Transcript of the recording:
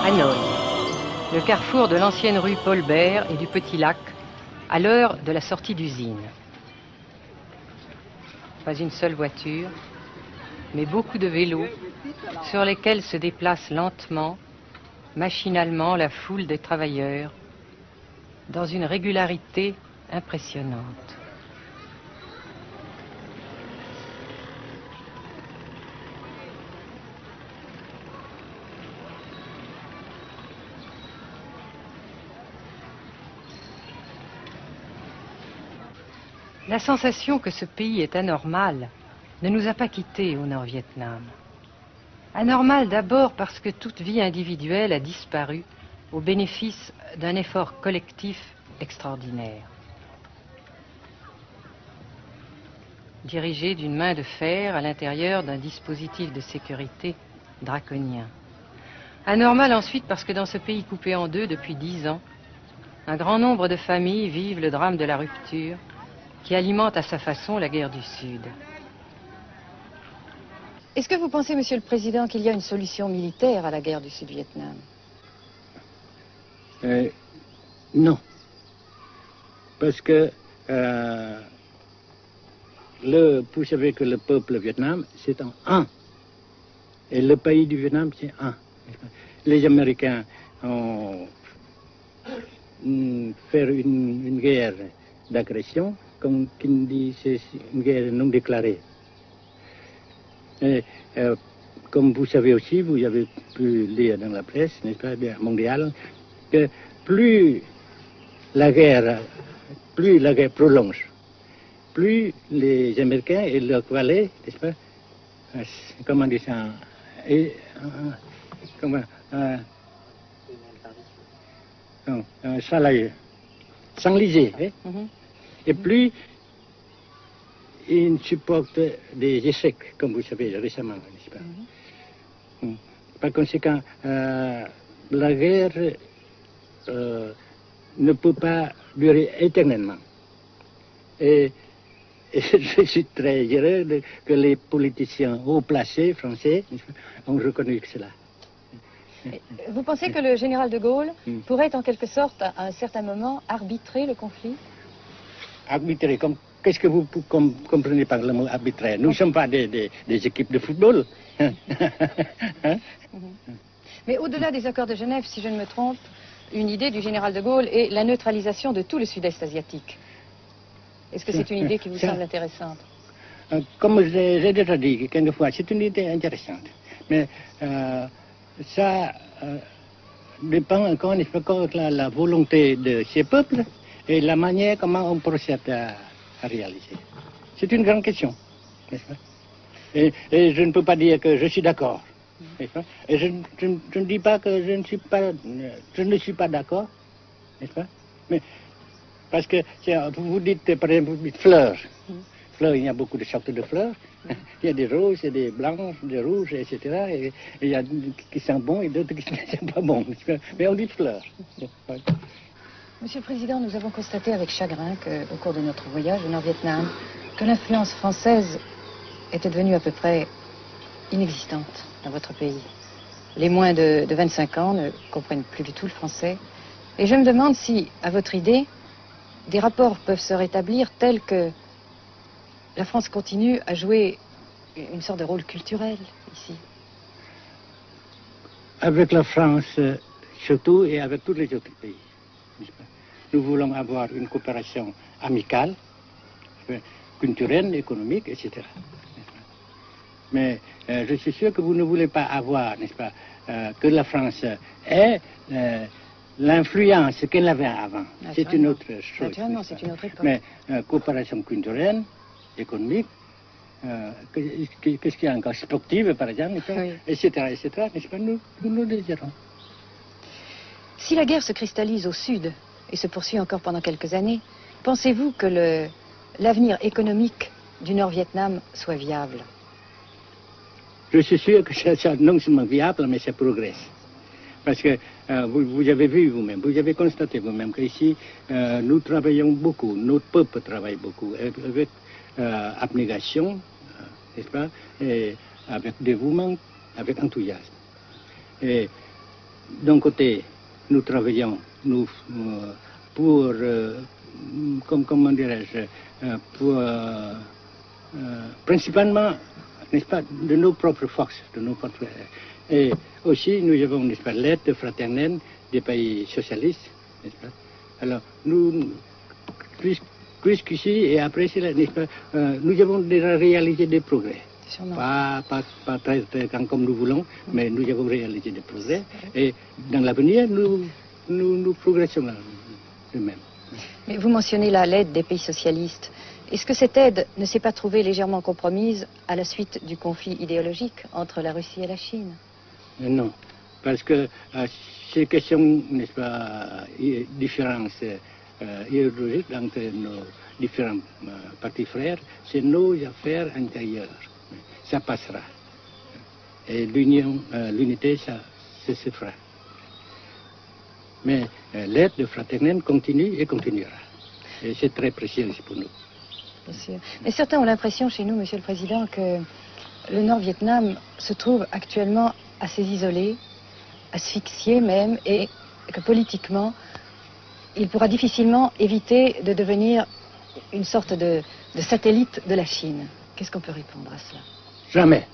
Hanoï, le carrefour de l'ancienne rue Paul Bert et du Petit Lac, à l'heure de la sortie d'usine. Pas une seule voiture, mais beaucoup de vélos sur lesquels se déplace lentement, machinalement la foule des travailleurs, dans une régularité impressionnante. La sensation que ce pays est anormal ne nous a pas quittés au Nord-Vietnam. Anormal d'abord parce que toute vie individuelle a disparu au bénéfice d'un effort collectif extraordinaire. Dirigé d'une main de fer à l'intérieur d'un dispositif de sécurité draconien. Anormal ensuite parce que dans ce pays coupé en deux depuis 10 ans, un grand nombre de familles vivent le drame de la rupture qui alimente à sa façon la guerre du Sud. Est-ce que vous pensez, Monsieur le Président, qu'il y a une solution militaire à la guerre du Sud-Vietnam? Non. Parce que vous savez que le peuple Vietnam, c'est un. Et le pays du Vietnam, c'est un. Les Américains ont fait une guerre d'agression, comme qui dit, c'est une guerre non déclarée. Et, comme vous savez aussi, vous avez pu lire dans la presse, n'est-ce pas, mondiale, que plus la guerre prolonge, plus les Américains et leurs valets, n'est-ce pas, comment dire ça, s'enliser, hein? Et plus ils supportent des échecs, comme vous savez, récemment, n'est-ce pas? Par conséquent, la guerre ne peut pas durer éternellement. Et je suis très heureux que les politiciens haut placés français ont reconnu cela. Vous pensez que le général de Gaulle pourrait en quelque sorte, à un certain moment, arbitrer le conflit? Arbitrer, qu'est-ce que vous comprenez par le mot arbitraire? Nous ne sommes pas des équipes de football. Hein? Mais au-delà des accords de Genève, si je ne me trompe, une idée du général de Gaulle est la neutralisation de tout le sud-est asiatique. Est-ce que c'est une idée qui vous semble intéressante? Comme j'ai déjà dit quelquefois, c'est une idée intéressante. Mais ça dépend encore une fois de la volonté de ces peuples et la manière comment on procède à réaliser. C'est une grande question, n'est-ce pas? Et je ne peux pas dire que je suis d'accord. Et je ne dis pas que je ne suis pas d'accord, n'est-ce pas? Mais parce que vous dites, par exemple, vous dites fleurs. Fleurs, il y a beaucoup de sortes de fleurs. Il y a des roses, il y a des blanches, des rouges, etc. Et il y a qui sont bons et d'autres qui ne sont pas bons. Mais on dit fleurs. Monsieur le Président, nous avons constaté avec chagrin qu'au cours de notre voyage au Nord-Vietnam, que l'influence française était devenue à peu près inexistante dans votre pays. Les moins de 25 ans ne comprennent plus du tout le français. Et je me demande si, à votre idée, des rapports peuvent se rétablir tels que la France continue à jouer une sorte de rôle culturel ici. Avec la France, surtout, et avec tous les autres pays. Nous voulons avoir une coopération amicale, culturelle, économique, etc. Mais je suis sûr que vous ne voulez pas avoir, n'est-ce pas, que la France ait l'influence qu'elle avait avant. C'est une autre chose. Naturellement, c'est une autre époque. Mais coopération culturelle, économique, qu'est-ce qu'il y a encore, sportive par exemple, oui. etc., n'est-ce pas, nous le désirons. Si la guerre se cristallise au sud et se poursuit encore pendant quelques années, pensez-vous que l'avenir économique du Nord-Vietnam soit viable? Je suis sûr que c'est non seulement viable, mais ça progresse. Parce que vous avez vu vous-même, vous avez constaté vous-même qu'ici, nous travaillons beaucoup, notre peuple travaille beaucoup, avec abnégation, n'est-ce pas, et avec dévouement, avec enthousiasme. Et d'un côté, nous travaillons pour, comment dirais-je, pour, principalement, n'est-ce pas, de nos propres forces, de nos propres. Et aussi, nous avons, n'est-ce pas, l'aide fraternelle des pays socialistes, n'est-ce pas. Alors, nous, jusqu'ici et après cela, n'est-ce pas, nous avons déjà réalisé des progrès. Pas très grand comme nous voulons, mais nous avons réalisé des progrès. Et dans l'avenir, nous progressons de même. Mais vous mentionnez là l'aide des pays socialistes. Est-ce que cette aide ne s'est pas trouvée légèrement compromise à la suite du conflit idéologique entre la Russie et la Chine? Non, parce que ces questions, n'est-ce pas, différences idéologiques entre nos différents partis frères, c'est nos affaires intérieures. Ça passera. Et l'unité, ça se fera. Mais l'aide fraternelle continue et continuera. Et c'est très précieux pour nous. Bien sûr. Mais certains ont l'impression chez nous, Monsieur le Président, que le Nord-Vietnam se trouve actuellement assez isolé, asphyxié même, et que politiquement, il pourra difficilement éviter de devenir une sorte de satellite de la Chine. Qu'est-ce qu'on peut répondre à cela? Jamais.